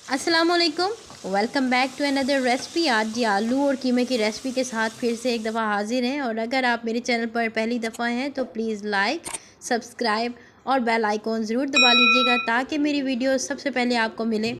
अस्सलाम वालेकुम। Welcome back to another recipe. आज जी आलू और कीमे की रेसिपी के साथ फिर से एक दफ़ा हाजिर हैं। और अगर आप मेरे चैनल पर पहली दफ़ा हैं तो प्लीज़ लाइक, सब्सक्राइब और बेल आइकॉन ज़रूर दबा लीजिएगा ताकि मेरी वीडियो सबसे पहले आपको मिले।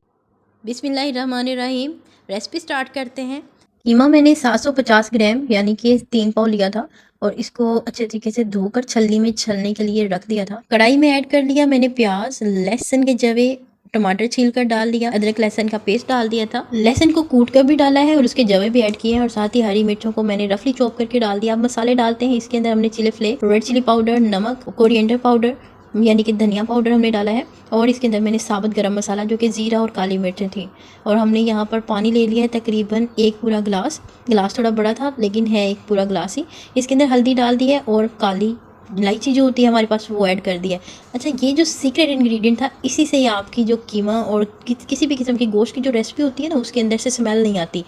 बिस्मिल्लाहिर्रहमानिर्रहीम। रेसिपी स्टार्ट करते हैं। कीमा मैंने 750 ग्राम यानी कि 3 पाव लिया था और इसको अच्छे तरीके से धोकर छलनी में छलने के लिए रख दिया था। कढ़ाई में ऐड कर लिया मैंने प्याज, लहसुन के जवे, टमाटर छील कर डाल दिया, अदरक लहसुन का पेस्ट डाल दिया था। लहसुन को कूट कर भी डाला है और उसके जवे भी ऐड किए हैं और साथ ही हरी मिर्चों को मैंने रफली चॉप करके डाल दिया। अब मसाले डालते हैं। इसके अंदर हमने chilli flakes, red chilli powder, नमक, कोरिएंडर पाउडर यानी कि धनिया पाउडर हमने डाला है और इसके अंदर मैंने साबुत गरम मसाला जो कि ज़ीरा और काली मिर्चें थी। और हमने यहाँ पर पानी ले लिया है तकरीबन एक पूरा गिलास थोड़ा बड़ा था लेकिन है एक पूरा गिलास ही। इसके अंदर हल्दी डाल दी है और काली इलायची जो होती है हमारे पास वो ऐड कर दी है। अच्छा, ये जो सीक्रेट इंग्रेडिएंट था इसी से ही आपकी जो कीमा और किसी भी किस्म की गोश्त की जो रेसिपी होती है ना उसके अंदर से स्मेल नहीं आती।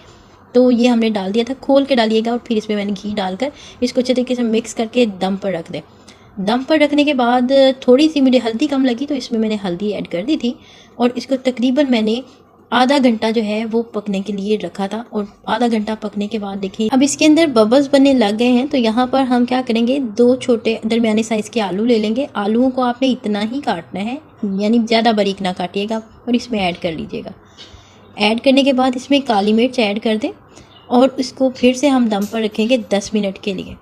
तो ये हमने डाल दिया था। खोल के डालिएगा और फिर इसमें मैंने घी डालकर इसको अच्छे तरीके से मिक्स करके दम पर रख दें। दम पर रखने के बाद थोड़ी सी मुझे हल्दी कम लगी तो इसमें मैंने हल्दी ऐड कर दी थी और इसको तकरीबन मैंने आधा घंटा जो है वो पकने के लिए रखा था। और आधा घंटा पकने के बाद देखिए अब इसके अंदर बबल्स बनने लग गए हैं। तो यहाँ पर हम क्या करेंगे, 2 छोटे दरमियाने साइज़ के आलू ले लेंगे। आलूओं को आपने इतना ही काटना है यानी ज़्यादा बारीक ना काटिएगा और इसमें ऐड कर लीजिएगा। ऐड करने के बाद इसमें काली मिर्च ऐड कर दें और इसको फिर से हम दम पर रखेंगे 10 मिनट के लिए।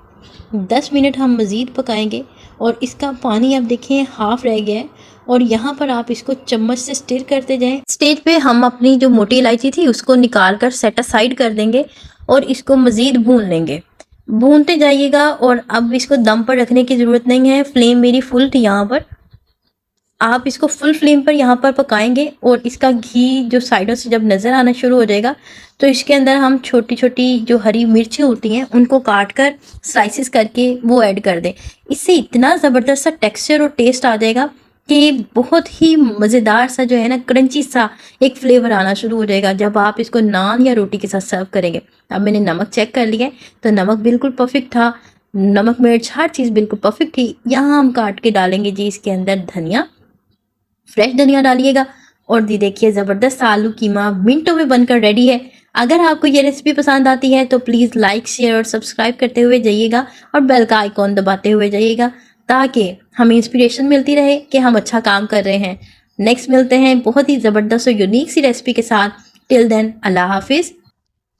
10 मिनट हम मज़ीद पकाएंगे और इसका पानी आप देखें हाफ़ रह गया है और यहाँ पर आप इसको चम्मच से स्टिर करते जाएं। स्टेज पे हम अपनी जो मोटी इलायची थी उसको निकाल कर सेट असाइड कर देंगे और इसको मज़ीद भून लेंगे। भूनते जाइएगा और अब इसको दम पर रखने की ज़रूरत नहीं है। फ्लेम मेरी फुल थी, यहाँ पर आप इसको फुल फ्लेम पर यहाँ पर पकाएंगे और इसका घी जो साइडों से जब नज़र आना शुरू हो जाएगा तो इसके अंदर हम छोटी छोटी जो हरी मिर्चें होती हैं उनको काट कर स्लाइसिस करके वो ऐड कर दें। इससे इतना ज़बरदस्त सा टेक्सचर और टेस्ट आ जाएगा कि बहुत ही मज़ेदार सा जो है ना क्रंची सा एक फ्लेवर आना शुरू हो जाएगा जब आप इसको नान या रोटी के साथ सर्व करेंगे। अब मैंने नमक चेक कर लिया है तो नमक बिल्कुल परफेक्ट था। नमक मिर्च हर चीज़ बिल्कुल परफेक्ट थी। यहाँ हम काट के डालेंगे जी इसके अंदर धनिया, फ्रेश धनिया डालिएगा और दी देखिए ज़बरदस्त आलू कीमा मिनटों में बनकर रेडी है। अगर आपको ये रेसिपी पसंद आती है तो प्लीज़ लाइक, शेयर और सब्सक्राइब करते हुए जाइएगा और बेल का आइकॉन दबाते हुए जाइएगा ताकि हमें इंस्पिरेशन मिलती रहे कि हम अच्छा काम कर रहे हैं। नेक्स्ट मिलते हैं बहुत ही ज़बरदस्त और यूनिक सी रेसिपी के साथ। टिल देन अल्लाह हाफिज़।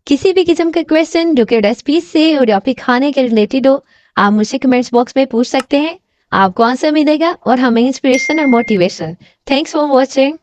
किसी भी किस्म का क्वेश्चन जो कि रेसिपी से और या फिर खाने के रिलेटेड हो, आप मुझसे कमेंट्स बॉक्स में पूछ सकते हैं। आपको आंसर मिलेगा और हमें इंस्पिरेशन और मोटिवेशन। Thanks for watching.